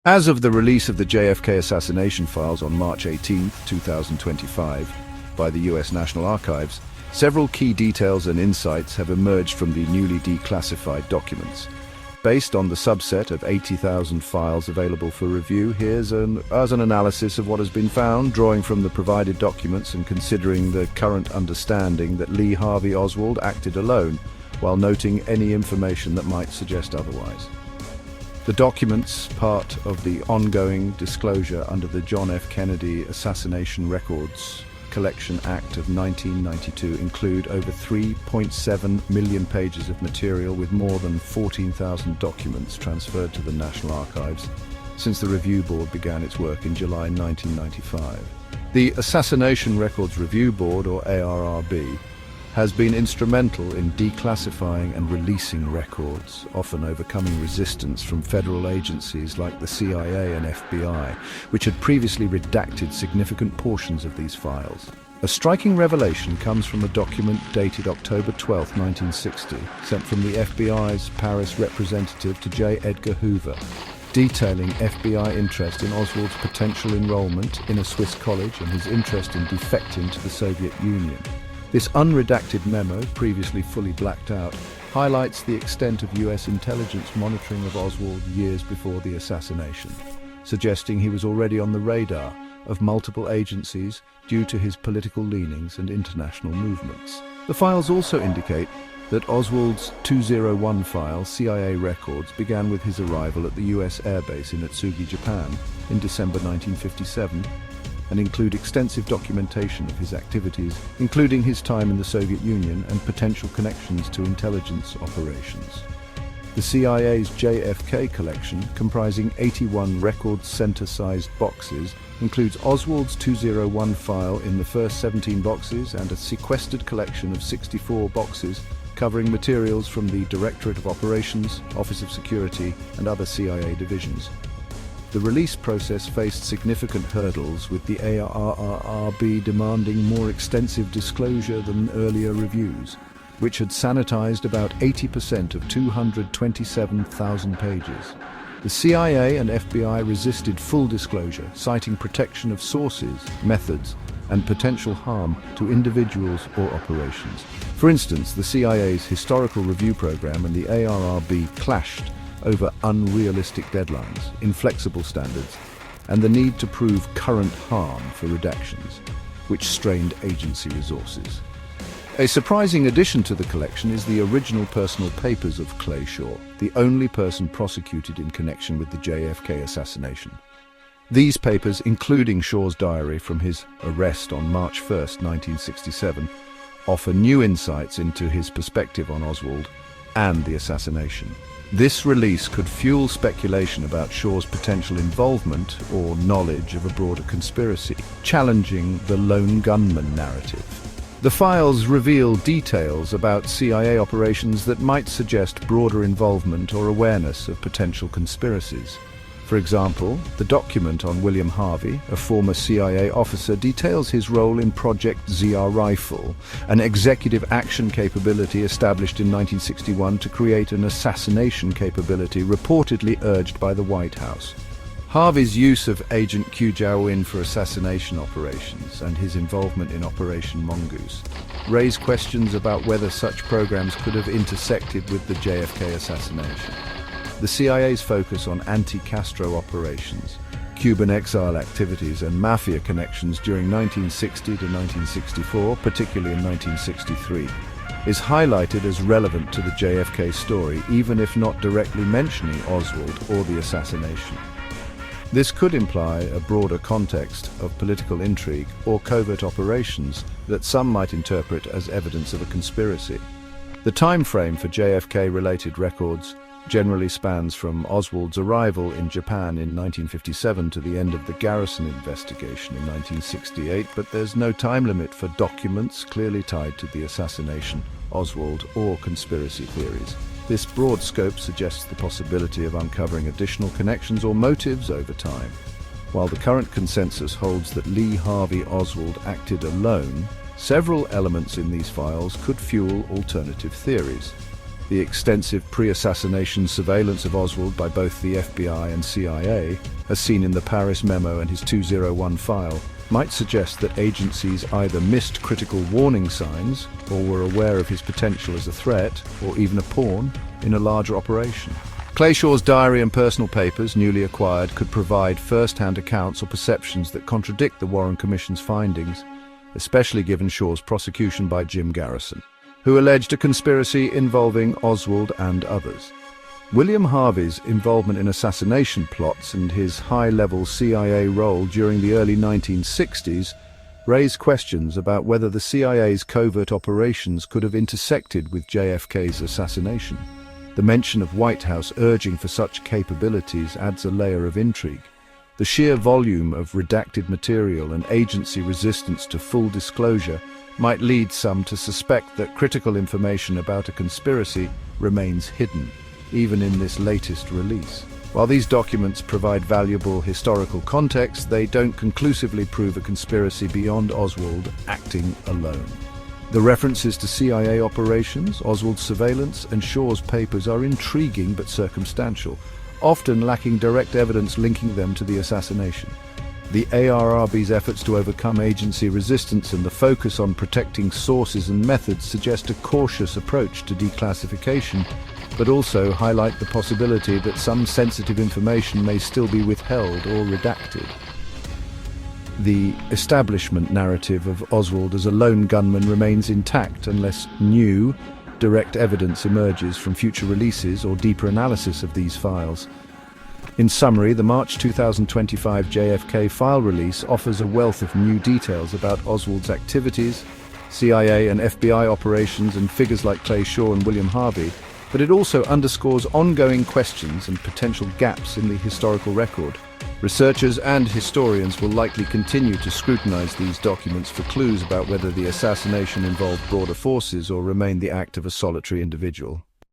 As of the release of the JFK assassination files on March 18, 2025, by the US National Archives, several key details and insights have emerged from the newly declassified documents. Based on the subset of 80,000 files available for review, here's an analysis of what has been found, drawing from the provided documents and considering the current understanding that Lee Harvey Oswald acted alone, while noting any information that might suggest otherwise. The documents, part of the ongoing disclosure under the John F. Kennedy Assassination Records Collection Act of 1992, include over 3.7 million pages of material with more than 14,000 documents transferred to the National Archives since the Review Board began its work in July 1995. The Assassination Records Review Board, or ARRB, has been instrumental in declassifying and releasing records, often overcoming resistance from federal agencies like the CIA and FBI, which had previously redacted significant portions of these files. A striking revelation comes from a document dated October 12, 1960, sent from the FBI's Paris representative to J. Edgar Hoover, detailing FBI interest in Oswald's potential enrollment in a Swiss college and his interest in defecting to the Soviet Union. This unredacted memo, previously fully blacked out, highlights the extent of US intelligence monitoring of Oswald years before the assassination, suggesting he was already on the radar of multiple agencies due to his political leanings and international movements. The files also indicate that Oswald's 201 file, CIA records, began with his arrival at the US Air Base in Atsugi, Japan, in December 1957, and include extensive documentation of his activities, including his time in the Soviet Union and potential connections to intelligence operations. The CIA's JFK collection, comprising 81 record center-sized boxes, includes Oswald's 201 file in the first 17 boxes and a sequestered collection of 64 boxes covering materials from the Directorate of Operations, Office of Security, and other CIA divisions. The release process faced significant hurdles, with the ARRB demanding more extensive disclosure than earlier reviews, which had sanitized about 80% of 227,000 pages. The CIA and FBI resisted full disclosure, citing protection of sources, methods, and potential harm to individuals or operations. For instance, the CIA's historical review program and the ARRB clashed over unrealistic deadlines, inflexible standards, and the need to prove current harm for redactions, which strained agency resources. A surprising addition to the collection is the original personal papers of Clay Shaw, the only person prosecuted in connection with the JFK assassination. These papers, including Shaw's diary from his arrest on March 1, 1967, offer new insights into his perspective on Oswald and the assassination. This release could fuel speculation about Shaw's potential involvement or knowledge of a broader conspiracy, challenging the lone gunman narrative. The files reveal details about CIA operations that might suggest broader involvement or awareness of potential conspiracies. For example, the document on William Harvey, a former CIA officer, details his role in Project ZR Rifle, an executive action capability established in 1961 to create an assassination capability reportedly urged by the White House. Harvey's use of Agent Q Jao-in for assassination operations and his involvement in Operation Mongoose raise questions about whether such programs could have intersected with the JFK assassination. The CIA's focus on anti-Castro operations, Cuban exile activities, and mafia connections during 1960 to 1964, particularly in 1963, is highlighted as relevant to the JFK story, even if not directly mentioning Oswald or the assassination. This could imply a broader context of political intrigue or covert operations that some might interpret as evidence of a conspiracy. The time frame for JFK-related records generally spans from Oswald's arrival in Japan in 1957 to the end of the Garrison investigation in 1968, but there's no time limit for documents clearly tied to the assassination, Oswald, or conspiracy theories. This broad scope suggests the possibility of uncovering additional connections or motives over time. While the current consensus holds that Lee Harvey Oswald acted alone, several elements in these files could fuel alternative theories. The extensive pre-assassination surveillance of Oswald by both the FBI and CIA, as seen in the Paris memo and his 201 file, might suggest that agencies either missed critical warning signs or were aware of his potential as a threat, or even a pawn, in a larger operation. Clay Shaw's diary and personal papers, newly acquired, could provide first-hand accounts or perceptions that contradict the Warren Commission's findings, especially given Shaw's prosecution by Jim Garrison, who alleged a conspiracy involving Oswald and others. William Harvey's involvement in assassination plots and his high-level CIA role during the early 1960s raised questions about whether the CIA's covert operations could have intersected with JFK's assassination. The mention of White House urging for such capabilities adds a layer of intrigue. The sheer volume of redacted material and agency resistance to full disclosure might lead some to suspect that critical information about a conspiracy remains hidden, even in this latest release. While these documents provide valuable historical context, they don't conclusively prove a conspiracy beyond Oswald acting alone. The references to CIA operations, Oswald's surveillance, and Shaw's papers are intriguing but circumstantial, often lacking direct evidence linking them to the assassination. The ARRB's efforts to overcome agency resistance and the focus on protecting sources and methods suggest a cautious approach to declassification, but also highlight the possibility that some sensitive information may still be withheld or redacted. The establishment narrative of Oswald as a lone gunman remains intact unless new, direct evidence emerges from future releases or deeper analysis of these files. In summary, the March 2025 JFK file release offers a wealth of new details about Oswald's activities, CIA and FBI operations, and figures like Clay Shaw and William Harvey, but it also underscores ongoing questions and potential gaps in the historical record. Researchers and historians will likely continue to scrutinize these documents for clues about whether the assassination involved broader forces or remained the act of a solitary individual.